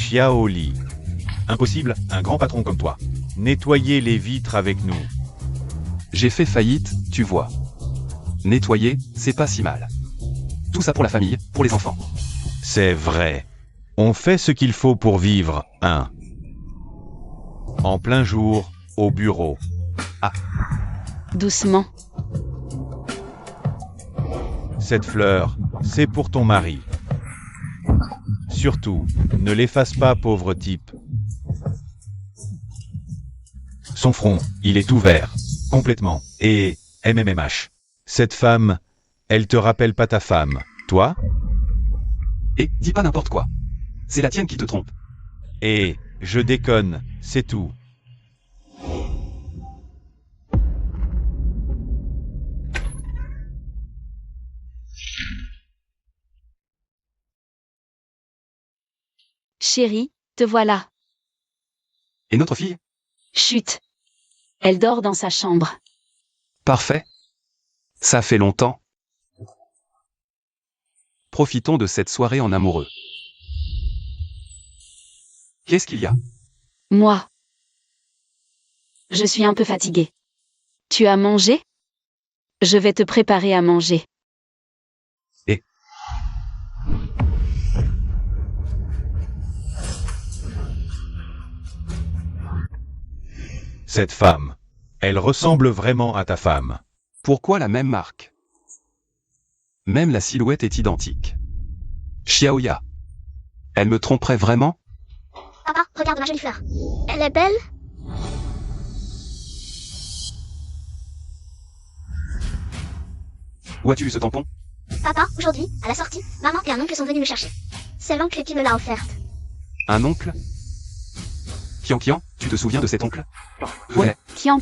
Xiao Li. Impossible, un grand patron comme toi. Nettoyez les vitres avec nous. J'ai fait faillite, tu vois. Nettoyer, c'est pas si mal. Tout ça pour la famille, pour les enfants. C'est vrai. On fait ce qu'il faut pour vivre, hein. En plein jour, au bureau. Ah, Doucement. Cette fleur, c'est pour ton mari. Surtout, ne l'efface pas, pauvre type. Son front, il est ouvert. Complètement. Et MMMH. Cette femme, elle te rappelle pas ta femme, toi? et dis pas n'importe quoi. C'est la tienne qui te trompe. Et je déconne, c'est tout. Chérie, te voilà. Et notre fille? Chut. Elle dort dans sa chambre. Parfait. Ça fait longtemps. Profitons de cette soirée en amoureux. Qu'est-ce qu'il y a? Moi. Je suis un peu fatiguée. Tu as mangé? Je vais te préparer à manger. Cette femme, elle ressemble vraiment à ta femme. Pourquoi la même marque? Même la silhouette est identique. Xiaoya. Elle me tromperait vraiment? Papa, regarde ma jolie fleur. Elle est belle? Où as-tu eu ce tampon? Papa, aujourd'hui, à la sortie, maman et un oncle sont venus me chercher. C'est l'oncle qui me l'a offerte. Un oncle? Kian, tu te souviens de cet oncle? Ouais. Kian.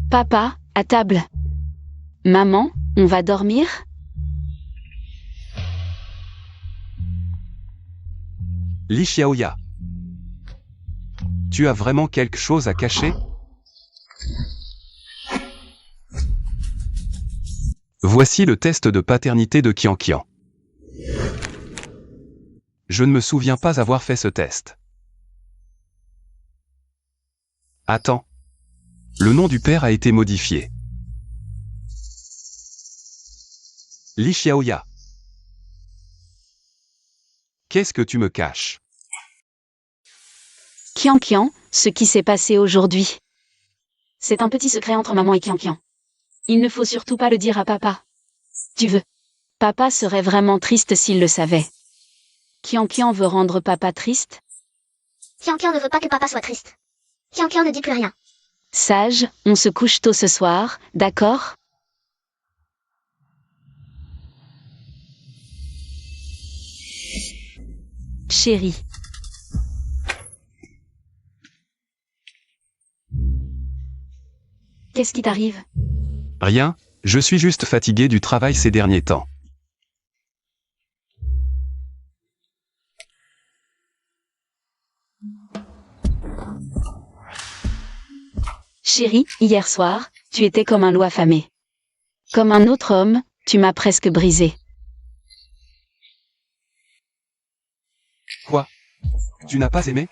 Papa, à table. Maman, on va dormir? Li Xiaoya. Tu as vraiment quelque chose à cacher? Voici le test de paternité de Kian. Je ne me souviens pas avoir fait ce test. Attends. Le nom du père a été modifié. Li Xiaoya. Qu'est-ce que tu me caches? Kian, ce qui s'est passé aujourd'hui. C'est un petit secret entre maman et Kian. Il ne faut surtout pas le dire à papa. Tu veux? Papa serait vraiment triste s'il le savait. Kian veut rendre papa triste? Kian ne veut pas que papa soit triste. Kian ne dit plus rien. Sage, on se couche tôt ce soir, d'accord? Chérie. Qu'est-ce qui t'arrive? Rien, je suis juste fatigué du travail ces derniers temps. Chérie, hier soir, tu étais comme un loup affamé. Comme un autre homme, tu m'as presque brisé. Quoi? Tu n'as pas aimé?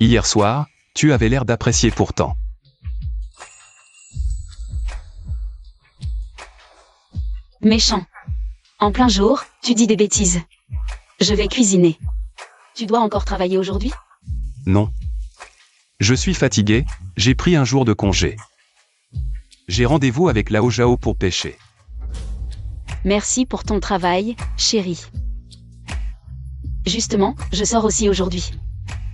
Hier soir, tu avais l'air d'apprécier pourtant. Méchant. En plein jour, tu dis des bêtises. Je vais cuisiner. Tu dois encore travailler aujourd'hui? Non. Je suis fatigué, j'ai pris un jour de congé. J'ai rendez-vous avec Lao Zhao pour pêcher. Merci pour ton travail, chérie. Justement, je sors aussi aujourd'hui.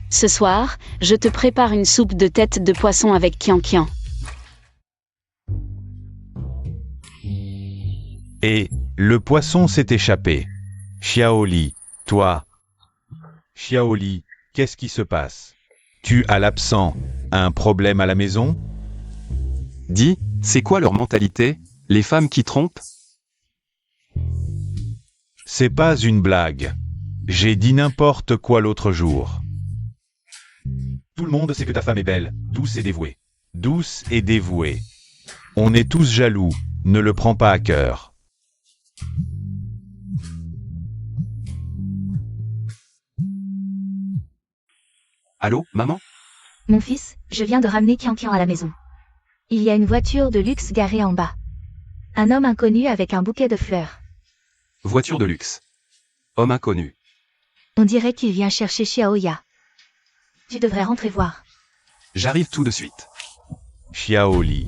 Ce soir, je te prépare une soupe de tête de poisson avec Kian. Et le poisson s'est échappé. Xiao Li, toi. Xiao Li, qu'est-ce qui se passe? Tu as l'absent, un problème à la maison? Dis, c'est quoi leur mentalité, les femmes qui trompent? C'est pas une blague. J'ai dit n'importe quoi l'autre jour. Tout le monde sait que ta femme est belle, douce et dévouée. Douce et dévouée. On est tous jaloux, Ne le prends pas à cœur. Allô, maman? Mon fils, je viens de ramener Kian à la maison. Il y a une voiture de luxe garée en bas. Un homme inconnu avec un bouquet de fleurs. Voiture de luxe. Homme inconnu. On dirait qu'il vient chercher Xiaoya. Tu devrais rentrer voir. J'arrive tout de suite. Xiao Li.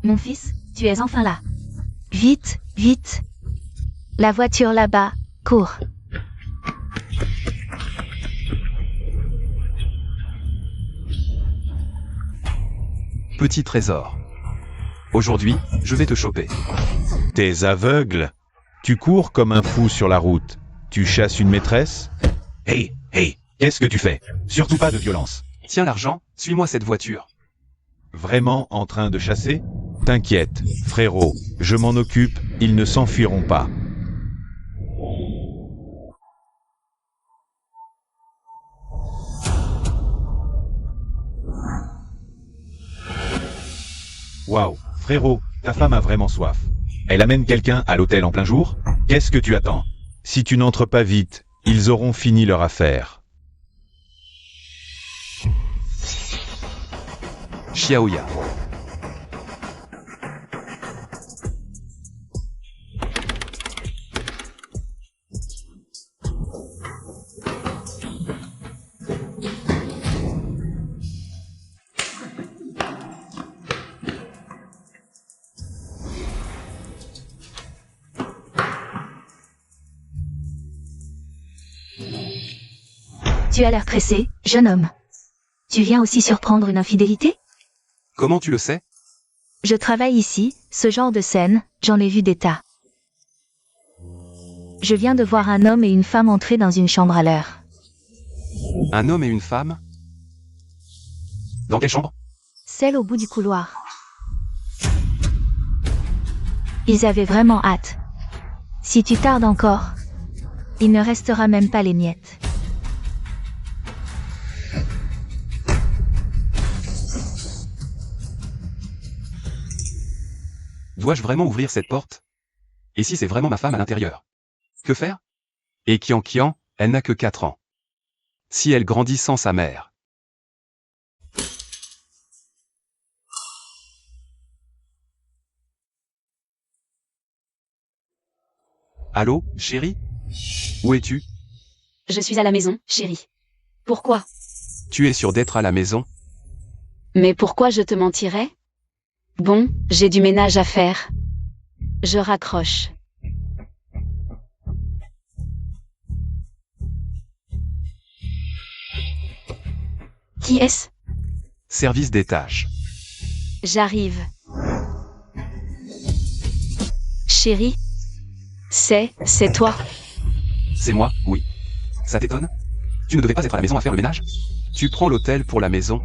Mon fils, tu es enfin là. Vite, vite. La voiture là-bas, cours. Petit trésor. Aujourd'hui, je vais te choper. T'es aveugle? Tu cours comme un fou sur la route. Tu chasses une maîtresse? Hey, qu'est-ce que tu fais? Surtout pas de violence. Tiens l'argent, suis-moi cette voiture. Vraiment en train de chasser? T'inquiète, frérot, je m'en occupe, ils ne s'enfuiront pas. Waouh, frérot, ta femme a vraiment soif. Elle amène quelqu'un à l'hôtel en plein jour? Qu'est-ce que tu attends? Si tu n'entres pas vite, ils auront fini leur affaire. Xiaoya. Tu as l'air pressé, jeune homme. Tu viens aussi surprendre une infidélité? Comment tu le sais? Je travaille ici, ce genre de scène, j'en ai vu des tas. Je viens de voir un homme et une femme entrer dans une chambre à l'heure. Un homme et une femme? Dans quelle chambre? Celle au bout du couloir. Ils avaient vraiment hâte. Si tu tardes encore, il ne restera même pas les miettes. Dois-je vraiment ouvrir cette porte? Et si c'est vraiment ma femme à l'intérieur? Que faire? Et Kian, elle n'a que 4 ans. Si elle grandit sans sa mère. Allô, chérie? Où es-tu? Je suis à la maison, chérie. Pourquoi? Tu es sûre d'être à la maison? Mais pourquoi je te mentirais? Bon, j'ai du ménage à faire. Je raccroche. Qui est-ce? Service des tâches. J'arrive. Chérie? C'est toi? C'est moi, oui. Ça t'étonne? Tu ne devais pas être à la maison à faire le ménage? Tu prends l'hôtel pour la maison?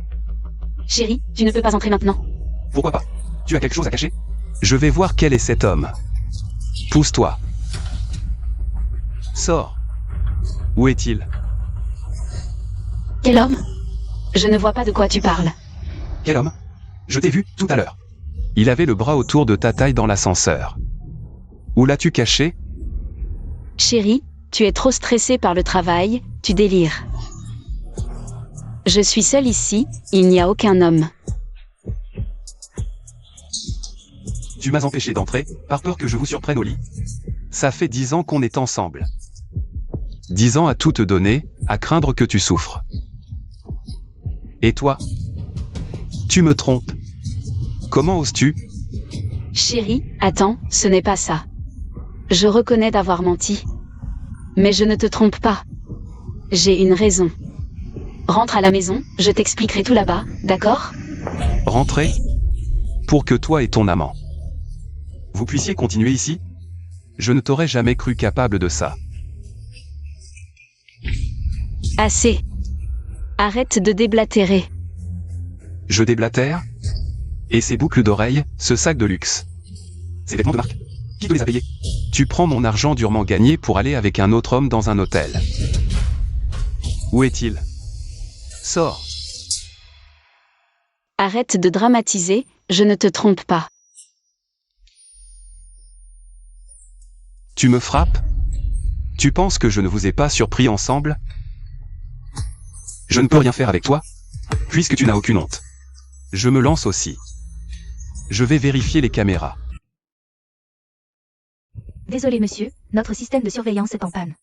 Chérie, tu ne peux pas entrer maintenant. Pourquoi pas? Tu as quelque chose à cacher? Je vais voir quel est cet homme. Pousse-toi. Sors. Où est-il? Quel homme? Je ne vois pas de quoi tu parles. Quel homme? Je t'ai vu, tout à l'heure. Il avait le bras autour de ta taille dans l'ascenseur. Où l'as-tu caché? Chérie, tu es trop stressée par le travail, tu délires. Je suis seule ici, il n'y a aucun homme. Tu m'as empêché d'entrer, par peur que je vous surprenne au lit. Ça fait 10 ans qu'on est ensemble. 10 ans à tout te donner, à craindre que tu souffres. Et toi? Tu me trompes. Comment oses-tu? Chérie, attends, ce n'est pas ça. Je reconnais d'avoir menti. Mais je ne te trompe pas. J'ai une raison. Rentre à la maison, je t'expliquerai tout là-bas, d'accord? Rentrer? Pour que toi et ton amant, vous puissiez continuer ici? Je ne t'aurais jamais cru capable de ça. Assez. Arrête de déblatérer. Je déblatère? Et ces boucles d'oreilles, ce sac de luxe? Ces vêtements de marque? Qui te les a payés? Tu prends mon argent durement gagné pour aller avec un autre homme dans un hôtel. Où est-il? Sors. Arrête de dramatiser, je ne te trompe pas. Tu me frappes? Tu penses que je ne vous ai pas surpris ensemble? Je ne peux rien faire avec toi, puisque tu n'as aucune honte. Je me lance aussi. Je vais vérifier les caméras. Désolé monsieur, notre système de surveillance est en panne.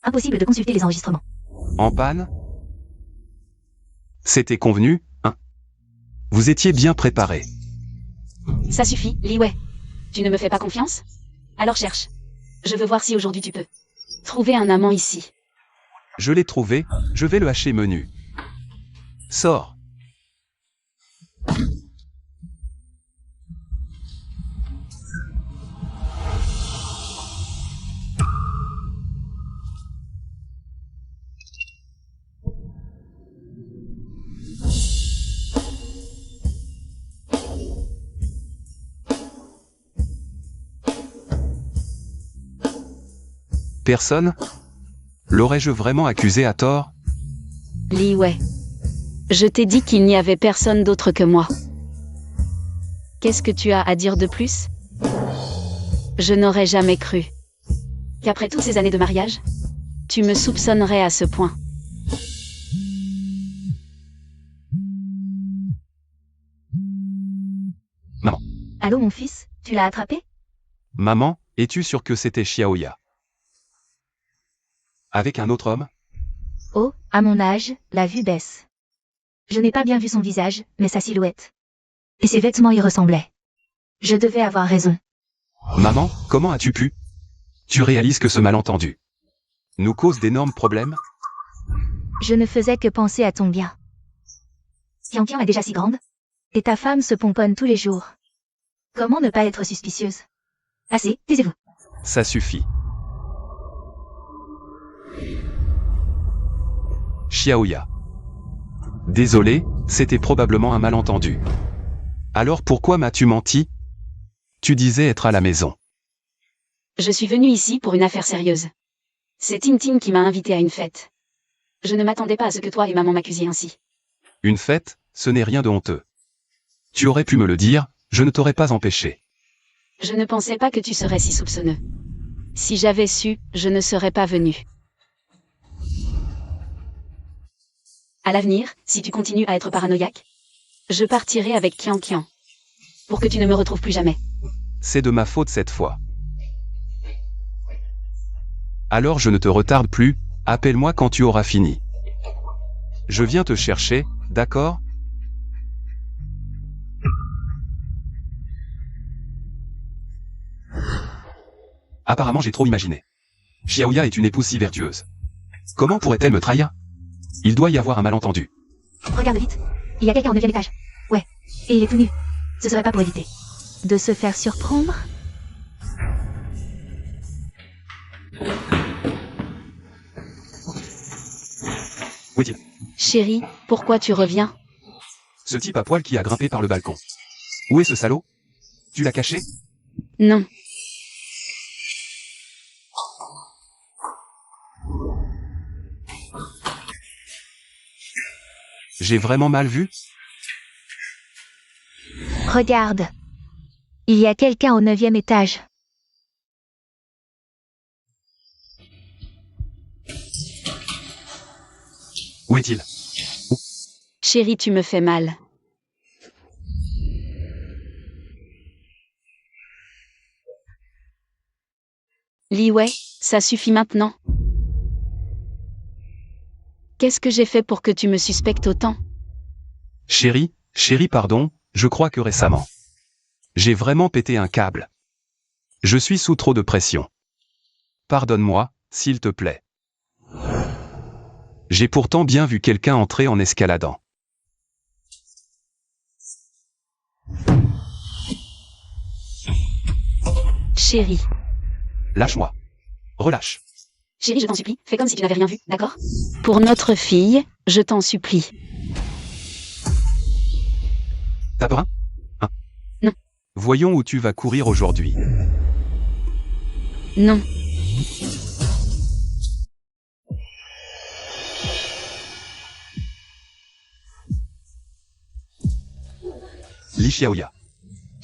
Impossible de consulter les enregistrements. En panne? C'était convenu, hein? Vous étiez bien préparé. Ça suffit, Li Wei. Tu ne me fais pas confiance? Alors cherche. Je veux voir si aujourd'hui tu peux trouver un amant ici. Je l'ai trouvé, je vais le hacher menu. Sors. Personne? L'aurais-je vraiment accusé à tort? Li Wei. Je t'ai dit qu'il n'y avait personne d'autre que moi. Qu'est-ce que tu as à dire de plus? Je n'aurais jamais cru qu'après toutes ces années de mariage, tu me soupçonnerais à ce point. Maman. Allô mon fils, tu l'as attrapé? Maman, es-tu sûre que c'était Xiaoya? Avec un autre homme? Oh, à mon âge, la vue baisse. Je n'ai pas bien vu son visage, mais sa silhouette. Et ses vêtements y ressemblaient. Je devais avoir raison. Maman, comment as-tu pu? Tu réalises que ce malentendu nous cause d'énormes problèmes? Je ne faisais que penser à ton bien. Qian est déjà si grande. Et ta femme se pomponne tous les jours. Comment ne pas être suspicieuse? Assez, taisez-vous. Ça suffit. Xiaoya. Désolé, c'était probablement un malentendu. Alors pourquoi m'as-tu menti? Tu disais être à la maison. Je suis venue ici pour une affaire sérieuse. C'est Tintin qui m'a invité à une fête. Je ne m'attendais pas à ce que toi et maman m'accusiez ainsi. Une fête, ce n'est rien de honteux. Tu aurais pu me le dire, je ne t'aurais pas empêché. Je ne pensais pas que tu serais si soupçonneux. Si j'avais su, je ne serais pas venue. À l'avenir, si tu continues à être paranoïaque, je partirai avec Qian. Pour que tu ne me retrouves plus jamais. C'est de ma faute cette fois. Alors je ne te retarde plus, appelle-moi quand tu auras fini. Je viens te chercher, d'accord? Apparemment j'ai trop imaginé. Xiaoya est une épouse si vertueuse. Comment pourrait-elle me trahir? Il doit y avoir un malentendu. Regarde vite. Il y a quelqu'un au 9e étage. Ouais. Et il est tout nu. Ce serait pas pour éviter de se faire surprendre? Où est-il? Chérie, pourquoi tu reviens? Ce type à poil qui a grimpé par le balcon. Où est ce salaud? Tu l'as caché? Non. J'ai vraiment mal vu? Regarde. Il y a quelqu'un au 9e étage. Où est-il? Chérie, tu me fais mal. Li Wei, ça suffit maintenant. Qu'est-ce que j'ai fait pour que tu me suspectes autant? Chérie, pardon, je crois que récemment. J'ai vraiment pété un câble. Je suis sous trop de pression. Pardonne-moi, s'il te plaît. J'ai pourtant bien vu quelqu'un entrer en escaladant. Chérie. Lâche-moi. Relâche. Chérie, je t'en supplie, fais comme si tu n'avais rien vu, d'accord? Pour notre fille, je t'en supplie. T'as peur, hein? Non. Voyons où tu vas courir aujourd'hui. Non. Li Xiaoya.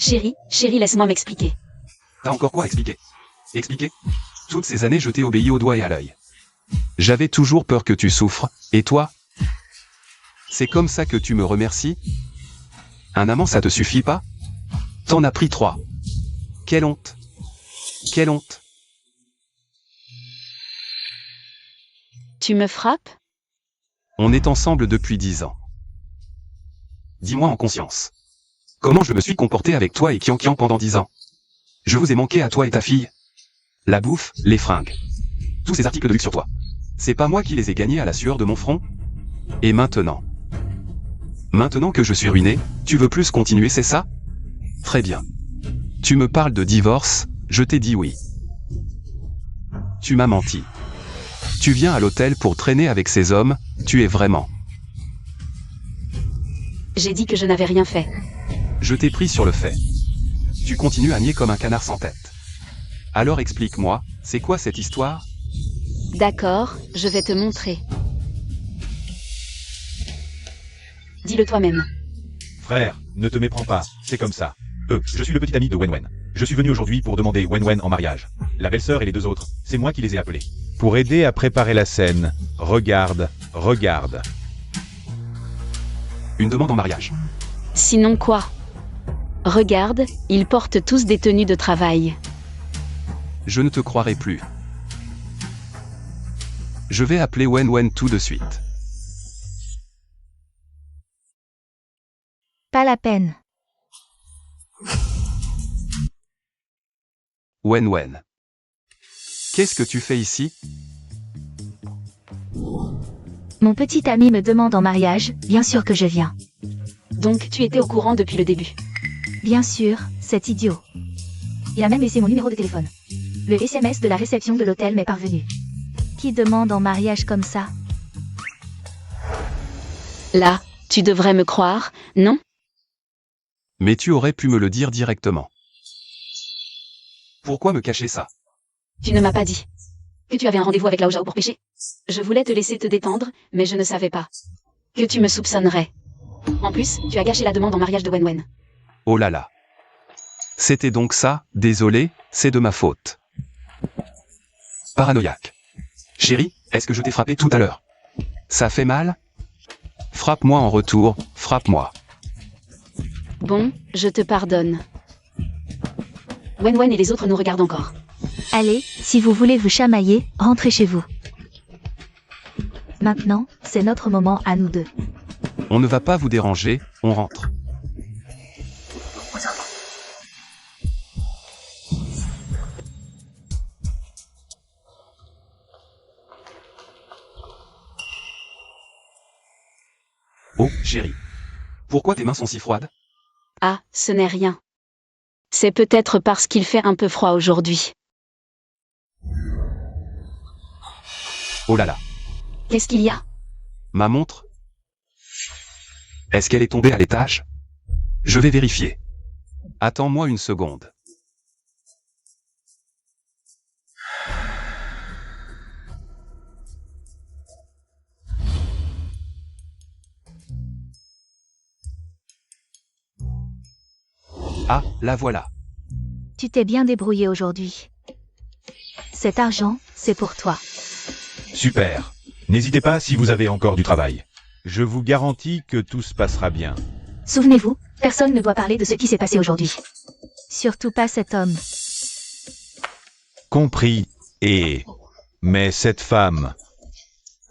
Chérie, laisse-moi m'expliquer. T'as encore quoi à expliquer? Expliquer? Toutes ces années je t'ai obéi au doigt et à l'œil. J'avais toujours peur que tu souffres, et toi? C'est comme ça que tu me remercies? Un amant ça te suffit pas? T'en as pris 3. Quelle honte! Quelle honte! Tu me frappes? On est ensemble depuis 10 ans. Dis-moi en conscience. Comment je me suis comporté avec toi et Kian pendant 10 ans? Je vous ai manqué à toi et ta fille. La bouffe, les fringues. Tous ces articles de luxe sur toi. C'est pas moi qui les ai gagnés à la sueur de mon front? Et maintenant? Maintenant que je suis ruiné, tu veux plus continuer, c'est ça? Très bien. Tu me parles de divorce, je t'ai dit oui. Tu m'as menti. Tu viens à l'hôtel pour traîner avec ces hommes, tu es vraiment. J'ai dit que je n'avais rien fait. Je t'ai pris sur le fait. Tu continues à nier comme un canard sans tête. Alors explique-moi, c'est quoi cette histoire? D'accord, je vais te montrer. Dis-le toi-même. Frère, ne te méprends pas, c'est comme ça. Je suis le petit ami de Wenwen. Je suis venu aujourd'hui pour demander Wenwen en mariage. La belle-sœur et les 2 autres, c'est moi qui les ai appelés. Pour aider à préparer la scène, regarde. Une demande en mariage. Sinon quoi? Regarde, ils portent tous des tenues de travail. Je ne te croirai plus. Je vais appeler Wenwen tout de suite. Pas la peine. Wenwen. Qu'est-ce que tu fais ici? Mon petit ami me demande en mariage, bien sûr que je viens. Donc tu étais au courant depuis le début. Bien sûr, c'est idiot. Il a même laissé mon numéro de téléphone. Le SMS de la réception de l'hôtel m'est parvenu. Qui demande en mariage comme ça? Là, tu devrais me croire, non? Mais tu aurais pu me le dire directement. Pourquoi me cacher ça? Tu ne m'as pas dit que tu avais un rendez-vous avec Lao Zhao pour pêcher. Je voulais te laisser te détendre, mais je ne savais pas que tu me soupçonnerais. En plus, tu as gâché la demande en mariage de Wenwen. Oh là là. C'était donc ça, désolé, c'est de ma faute. Paranoïaque. Chérie, est-ce que je t'ai frappé tout à l'heure? Ça fait mal? Frappe-moi en retour, frappe-moi. Bon, je te pardonne. Wenwen et les autres nous regardent encore. Allez, si vous voulez vous chamailler, rentrez chez vous. Maintenant, c'est notre moment à nous deux. On ne va pas vous déranger, on rentre. Oh, chérie. Pourquoi tes mains sont si froides? Ah, ce n'est rien. C'est peut-être parce qu'il fait un peu froid aujourd'hui. Oh là là. Qu'est-ce qu'il y a? Ma montre? Est-ce qu'elle est tombée à l'étage? Je vais vérifier. Attends-moi une seconde. Ah, la voilà. Tu t'es bien débrouillé aujourd'hui. Cet argent, c'est pour toi. Super. N'hésitez pas si vous avez encore du travail. Je vous garantis que tout se passera bien. Souvenez-vous, personne ne doit parler de ce qui s'est passé aujourd'hui. Surtout pas cet homme. Compris. Mais cette femme,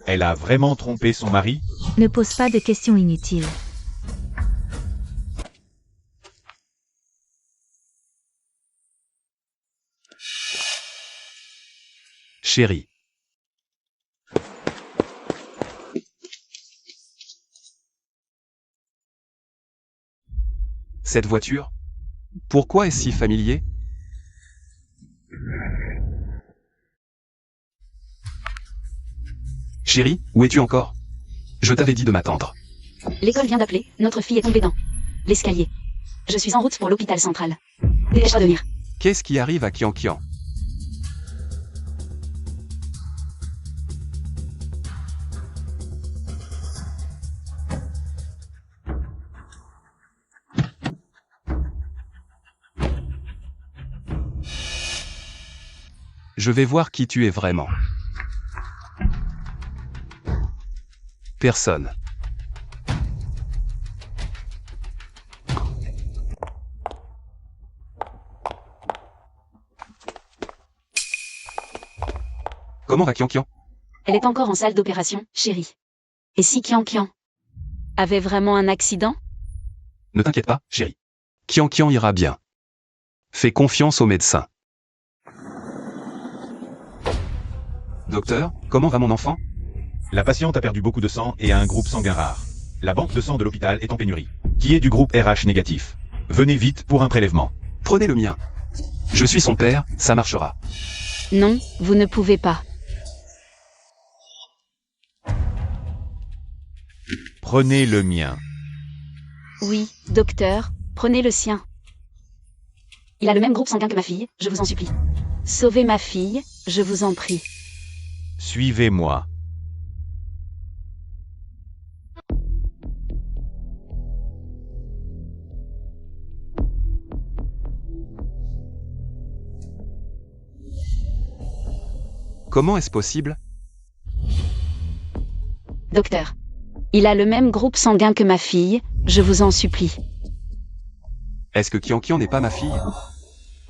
Elle a vraiment trompé son mari? Ne pose pas de questions inutiles. Chérie. Cette voiture? Pourquoi est-ce si familier? Chérie, où es-tu encore? Je t'avais dit de m'attendre. L'école vient d'appeler, notre fille est tombée dans l'escalier. Je suis en route pour l'hôpital central. Dépêche-toi de venir. Qu'est-ce qui arrive à Kian? Je vais voir qui tu es vraiment. Personne. Comment va Kian? Elle est encore en salle d'opération, chérie. Et si Kian avait vraiment un accident? Ne t'inquiète pas, chérie. Kian ira bien. Fais confiance au médecin. Docteur, comment va mon enfant? La patiente a perdu beaucoup de sang et a un groupe sanguin rare. La banque de sang de l'hôpital est en pénurie. Qui est du groupe RH négatif? Venez vite pour un prélèvement. Prenez le mien. Je suis son père, ça marchera. Non, vous ne pouvez pas. Prenez le mien. Oui, docteur, prenez le sien. Il a le même groupe sanguin que ma fille, je vous en supplie. Sauvez ma fille, je vous en prie. Suivez-moi. Comment est-ce possible? Docteur, il a le même groupe sanguin que ma fille, je vous en supplie. Est-ce que Kian n'est pas ma fille?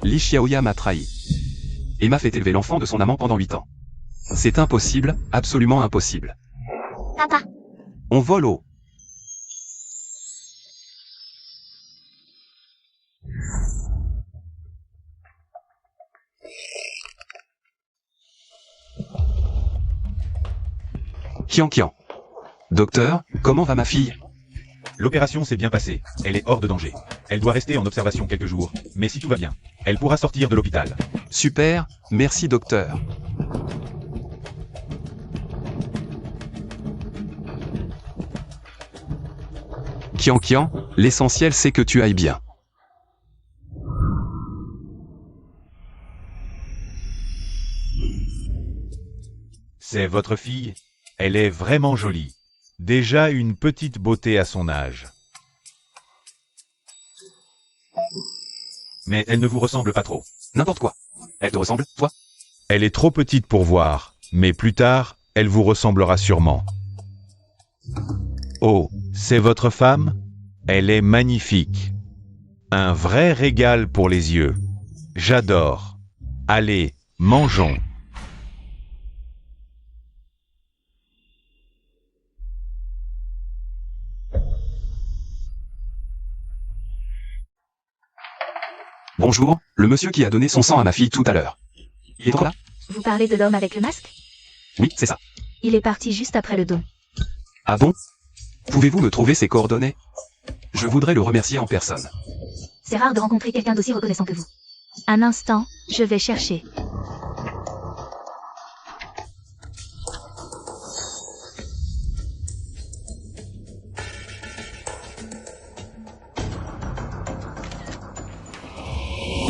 Li Xiaoya m'a trahi. Et m'a fait élever l'enfant de son amant pendant 8 ans. C'est impossible, absolument impossible. Papa, On vole haut. Kian. Docteur, comment va ma fille? L'opération s'est bien passée. Elle est hors de danger. Elle doit rester en observation quelques jours, mais si tout va bien, elle pourra sortir de l'hôpital. Super, merci docteur. Kian, l'essentiel c'est que tu ailles bien. C'est votre fille? Elle est vraiment jolie. Déjà une petite beauté à son âge. Mais elle ne vous ressemble pas trop. N'importe quoi. Elle te ressemble, toi? Elle est trop petite pour voir, mais plus tard, elle vous ressemblera sûrement. Oh, c'est votre femme? Elle est magnifique. Un vrai régal pour les yeux. J'adore. Allez, mangeons. Bonjour, le monsieur qui a donné son sang à ma fille tout à l'heure. Il est encore là? Vous parlez de l'homme avec le masque? Oui, c'est ça. Il est parti juste après le don. Ah bon? Pouvez-vous me trouver ses coordonnées? Je voudrais le remercier en personne. C'est rare de rencontrer quelqu'un d'aussi reconnaissant que vous. Un instant, je vais chercher.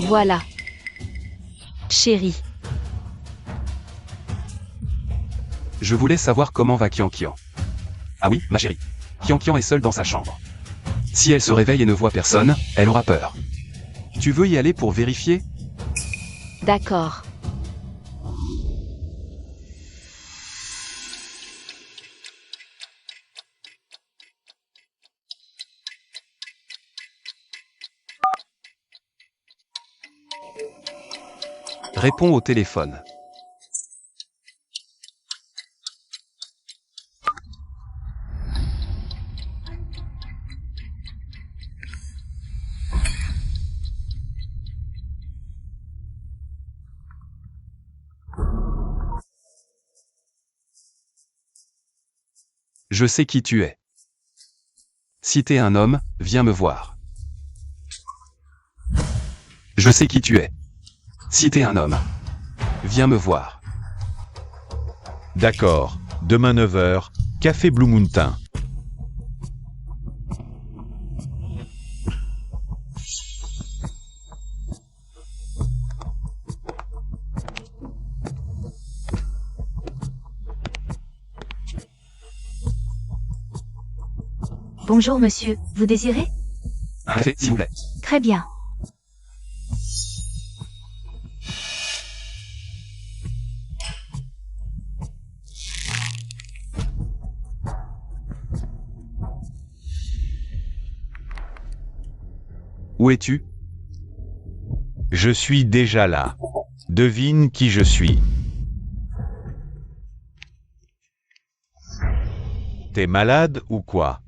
Voilà. Chérie, Je voulais savoir comment va Kian. Ah oui, ma chérie. Kian est seule dans sa chambre. Si elle se réveille et ne voit personne, elle aura peur. Tu veux y aller pour vérifier? d'accord. Réponds au téléphone. Je sais qui tu es. Si t'es un homme, viens me voir. Je sais qui tu es. Si t'es un homme, viens me voir. D'accord. Demain 9h, Café Blue Mountain. Bonjour monsieur, vous désirez? Un café, s'il vous plaît. Très bien. Où es-tu? Je suis déjà là. Devine qui je suis. T'es malade ou quoi?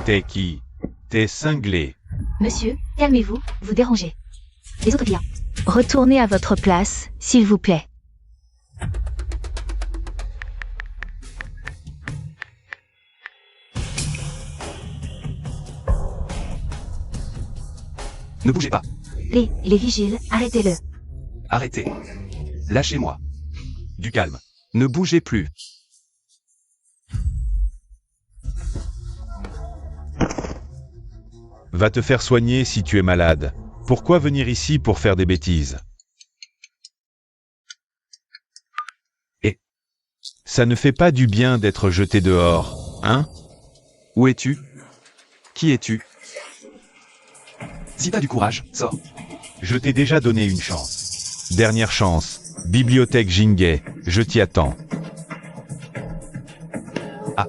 T'es qui? T'es cinglé. Monsieur, calmez-vous, vous dérangez. Les autres clients. Retournez à votre place, s'il vous plaît. Ne bougez pas. Les vigiles, arrêtez-le. Arrêtez. Lâchez-moi. Du calme. Ne bougez plus. Va te faire soigner si tu es malade. Pourquoi venir ici pour faire des bêtises? Et ça ne fait pas du bien d'être jeté dehors, hein? Où es-tu? Qui es-tu? Si t'as du courage, sors. Je t'ai déjà donné une chance. Dernière chance. Bibliothèque Jingay, je t'y attends. Ah.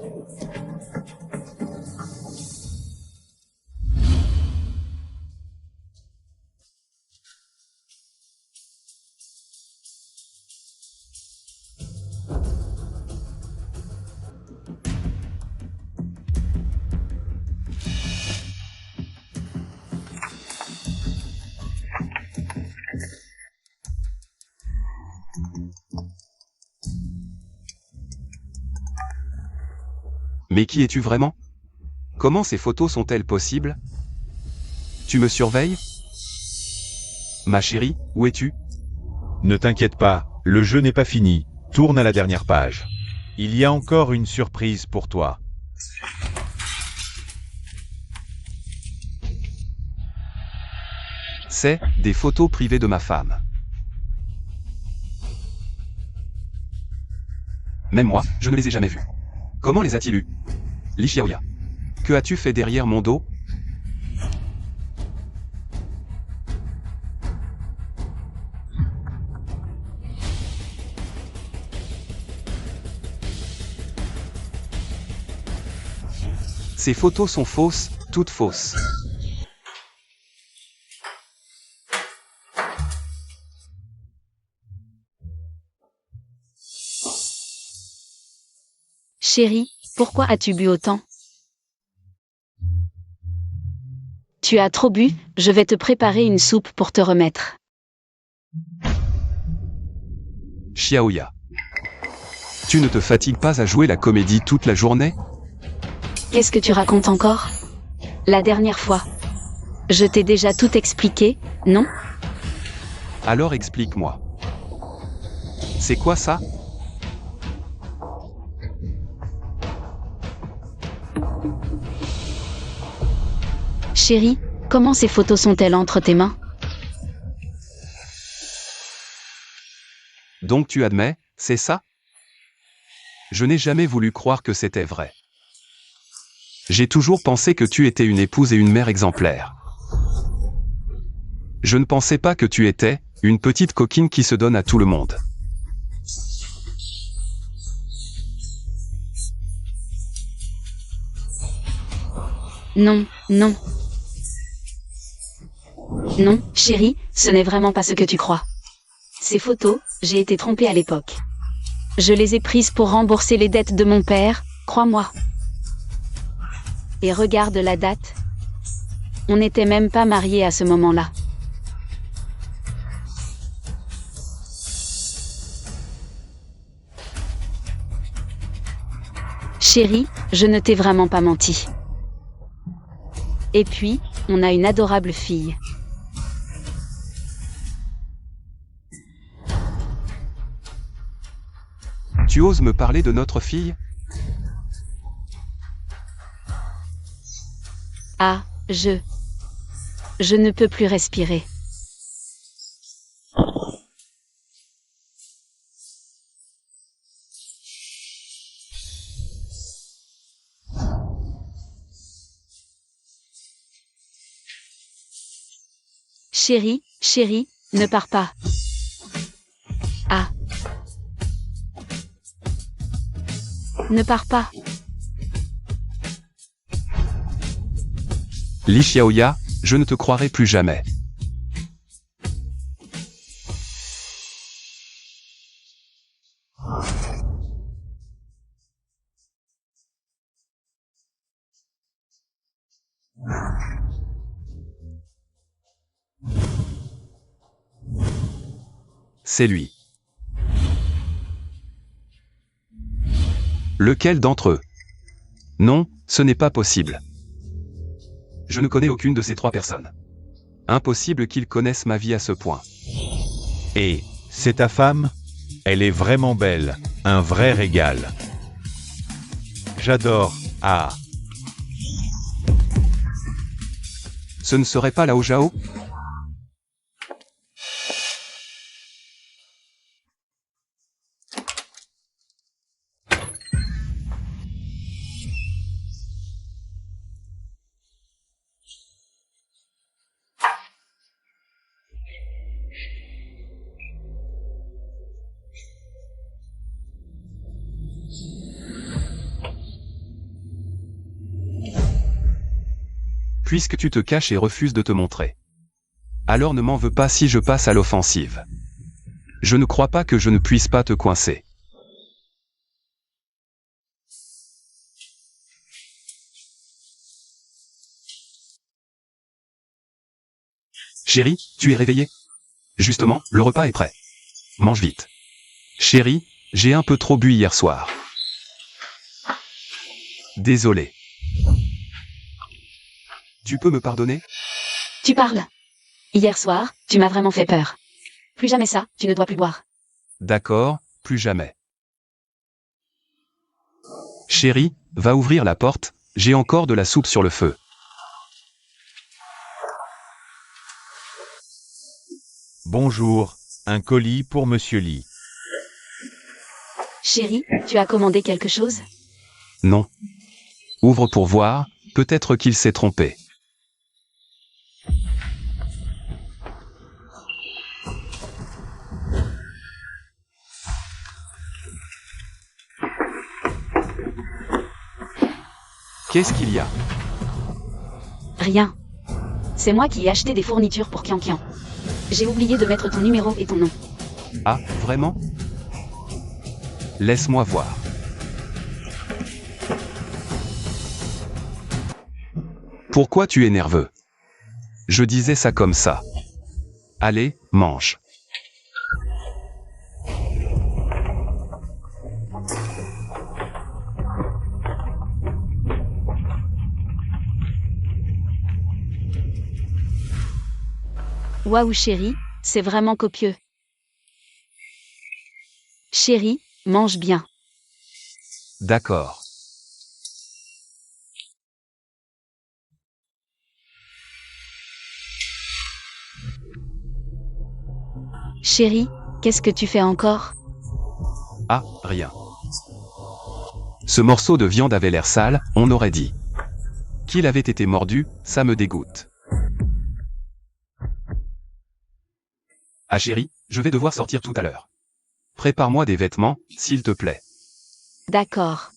Mais qui es-tu vraiment? Comment ces photos sont-elles possibles? Tu me surveilles? Ma chérie, où es-tu? Ne t'inquiète pas, le jeu n'est pas fini. Tourne à la dernière page. Il y a encore une surprise pour toi. C'est des photos privées de ma femme. Même moi, je ne les ai jamais vues. Comment les a-t-il eues? Li Xiaoya. Que as-tu fait derrière mon dos? Ces photos sont fausses, toutes fausses. Chérie, pourquoi as-tu bu autant? Tu as trop bu, je vais te préparer une soupe pour te remettre. Xiaoya. Tu ne te fatigues pas à jouer la comédie toute la journée? Qu'est-ce que tu racontes encore? La dernière fois. Je t'ai déjà tout expliqué, non? Alors explique-moi. C'est quoi ça? Chérie, comment ces photos sont-elles entre tes mains? Donc tu admets, c'est ça? Je n'ai jamais voulu croire que c'était vrai. J'ai toujours pensé que tu étais une épouse et une mère exemplaires. Je ne pensais pas que tu étais une petite coquine qui se donne à tout le monde. Non, non. Non, chérie, ce n'est vraiment pas ce que tu crois. Ces photos, j'ai été trompée à l'époque. Je les ai prises pour rembourser les dettes de mon père, crois-moi. Et regarde la date. On n'était même pas mariés à ce moment-là. Chérie, je ne t'ai vraiment pas menti. Et puis, on a une adorable fille. Tu oses me parler de notre fille? Ah, je ne peux plus respirer. Chérie, chérie, ne pars pas. Ah. Ne pars pas. Li Xiaoya, je ne te croirai plus jamais. C'est lui. Lequel d'entre eux? Non, ce n'est pas possible. Je ne connais aucune de ces trois personnes. Impossible qu'ils connaissent ma vie à ce point. Et, c'est ta femme? Elle est vraiment belle, un vrai régal. J'adore, ah. Ce ne serait pas Lao Zhao? Puisque tu te caches et refuses de te montrer. Alors ne m'en veux pas si je passe à l'offensive. Je ne crois pas que je ne puisse pas te coincer. Chérie, tu es réveillée? Justement, le repas est prêt. Mange vite. Chérie, j'ai un peu trop bu hier soir. Désolé. Tu peux me pardonner? Tu parles. Hier soir, tu m'as vraiment fait peur. Plus jamais ça, tu ne dois plus boire. D'accord, plus jamais. Chérie, va ouvrir la porte, j'ai encore de la soupe sur le feu. Bonjour, un colis pour Monsieur Li. Chérie, tu as commandé quelque chose? Non. Ouvre pour voir, peut-être qu'il s'est trompé. Qu'est-ce qu'il y a? Rien. C'est moi qui ai acheté des fournitures pour Kian Kian. J'ai oublié de mettre ton numéro et ton nom. Ah, vraiment? Laisse-moi voir. Pourquoi tu es nerveux? Je disais ça comme ça. Allez, mange. Waouh chérie, c'est vraiment copieux. Chérie, mange bien. D'accord. Chérie, qu'est-ce que tu fais encore? Ah, rien. Ce morceau de viande avait l'air sale, on aurait dit. Qu'il avait été mordu, ça me dégoûte. Ah chérie, je vais devoir sortir tout à l'heure. Prépare-moi des vêtements, s'il te plaît. D'accord.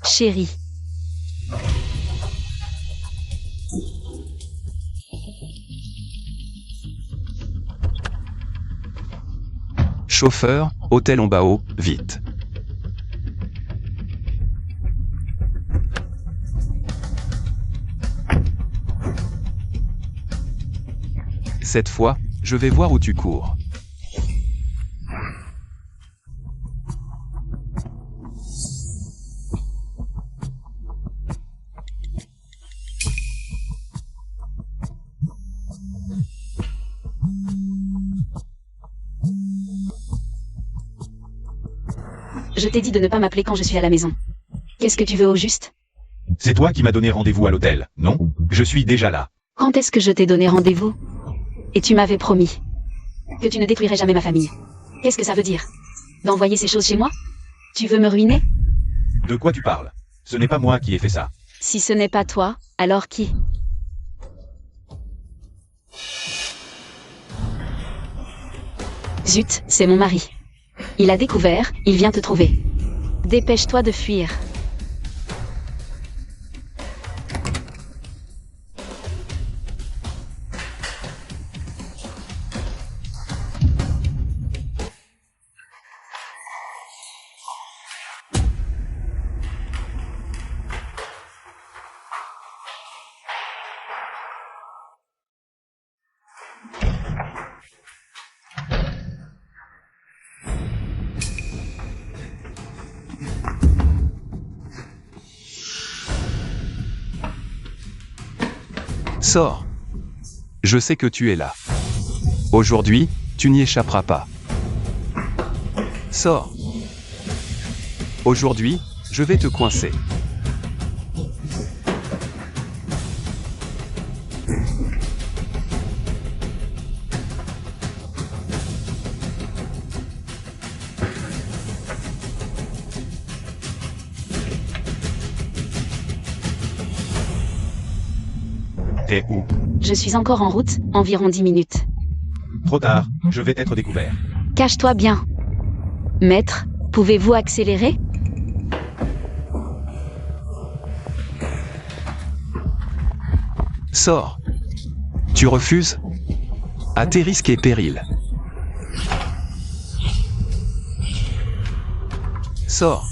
Chérie. Chauffeur, hôtel en Bao, vite. Cette fois, je vais voir où tu cours. Je t'ai dit de ne pas m'appeler quand je suis à la maison. Qu'est-ce que tu veux au juste? C'est toi qui m'as donné rendez-vous à l'hôtel, non? Je suis déjà là. Quand est-ce que je t'ai donné rendez-vous? Et tu m'avais promis que tu ne détruirais jamais ma famille. Qu'est-ce que ça veut dire? D'envoyer ces choses chez moi? Tu veux me ruiner? De quoi tu parles? Ce n'est pas moi qui ai fait ça. Si ce n'est pas toi, alors qui? Zut, c'est mon mari. Il a découvert, il vient te trouver. Dépêche-toi de fuir. Sors. Je sais que tu es là. Aujourd'hui, tu n'y échapperas pas. Sors. Aujourd'hui, je vais te coincer. T'es où? Je suis encore en route, environ 10 minutes. Trop tard, je vais être découvert. Cache-toi bien. Maître, pouvez-vous accélérer? Sors. Tu refuses? À tes risques et périls. Sors.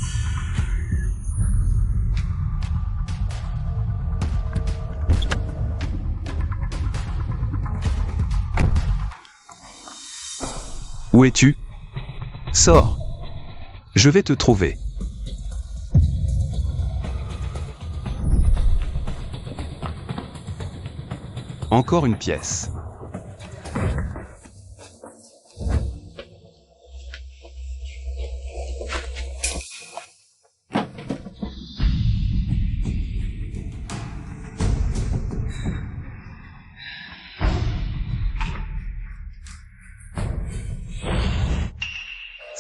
Où es-tu? Sors. Je vais te trouver. Encore une pièce.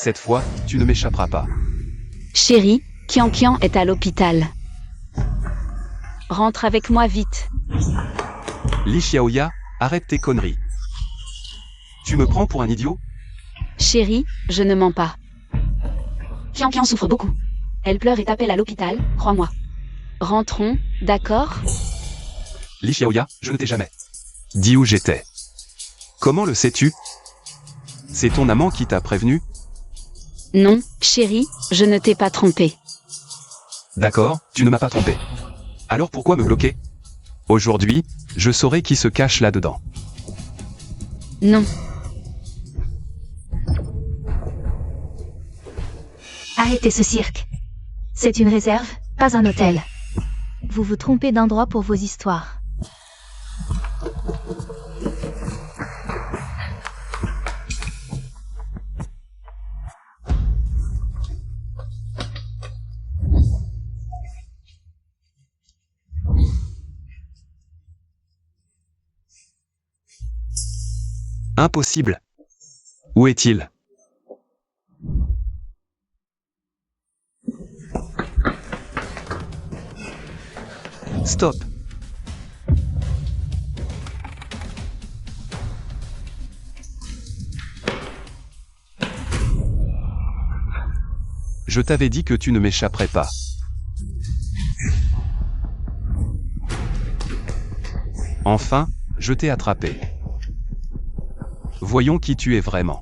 Cette fois, tu ne m'échapperas pas. Chérie, Qian est à l'hôpital. Rentre avec moi vite. Li Xiaoya, arrête tes conneries. Tu me prends pour un idiot? Chérie, je ne mens pas. Qian souffre beaucoup. Elle pleure et t'appelle à l'hôpital, crois-moi. Rentrons, d'accord? Li Xiaoya, je ne t'ai jamais dit où j'étais. Comment le sais-tu? C'est ton amant qui t'a prévenu? Non, chérie, je ne t'ai pas trompé. D'accord, tu ne m'as pas trompé. Alors pourquoi me bloquer? Aujourd'hui, je saurai qui se cache là-dedans. Non. Arrêtez ce cirque. C'est une réserve, pas un hôtel. Vous vous trompez d'endroit pour vos histoires. Impossible. Où est-il? Stop. Je t'avais dit que tu ne m'échapperais pas. Enfin, je t'ai attrapé. Voyons qui tu es vraiment.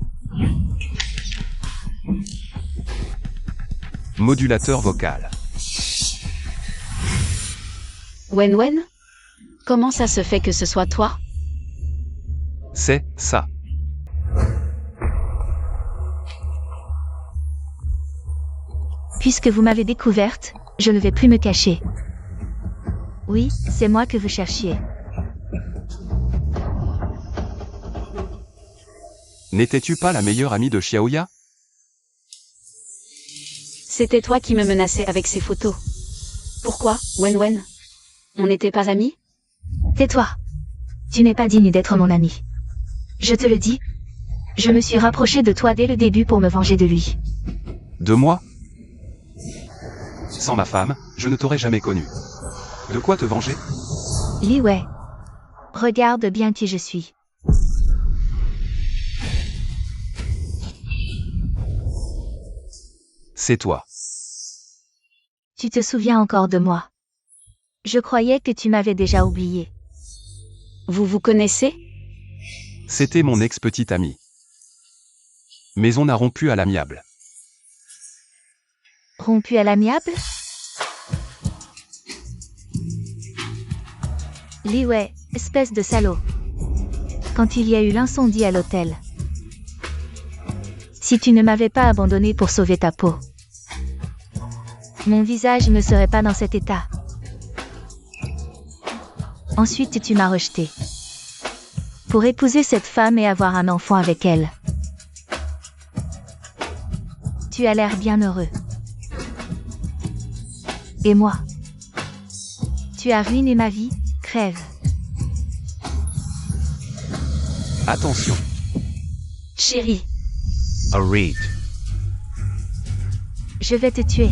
Modulateur vocal. Wen? Comment ça se fait que ce soit toi? C'est ça. Puisque vous m'avez découverte, je ne vais plus me cacher. Oui, c'est moi que vous cherchiez. N'étais-tu pas la meilleure amie de Xiaoya? C'était toi qui me menaçais avec ces photos. Pourquoi, Wen? On n'était pas amis? Tais-toi. Tu n'es pas digne d'être mon ami. Je te le dis. Je me suis rapproché de toi dès le début pour me venger de lui. De moi? Sans ma femme, je ne t'aurais jamais connu. De quoi te venger? Li Wei. Regarde bien qui je suis. C'est toi. Tu te souviens encore de moi? Je croyais que tu m'avais déjà oublié. Vous vous connaissez? C'était mon ex-petite amie. Mais on a rompu à l'amiable. Rompu à l'amiable? Li Wei, espèce de salaud. Quand il y a eu l'incendie à l'hôtel. Si tu ne m'avais pas abandonné pour sauver ta peau, mon visage ne serait pas dans cet état. Ensuite tu m'as rejeté. Pour épouser cette femme et avoir un enfant avec elle. Tu as l'air bien heureux. Et moi? Tu as ruiné ma vie, crève. Attention. Chérie, Reed. Je vais te tuer.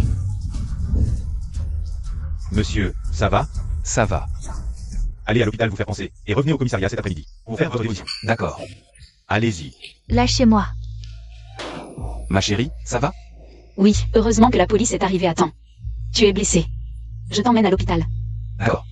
Monsieur, ça va? Ça va. Allez à l'hôpital vous faire penser, et revenez au commissariat cet après-midi, pour faire votre déposition. D'accord. Allez-y. Lâchez-moi. Ma chérie, ça va? oui, heureusement que la police est arrivée à temps. Tu es blessé. Je t'emmène à l'hôpital. D'accord.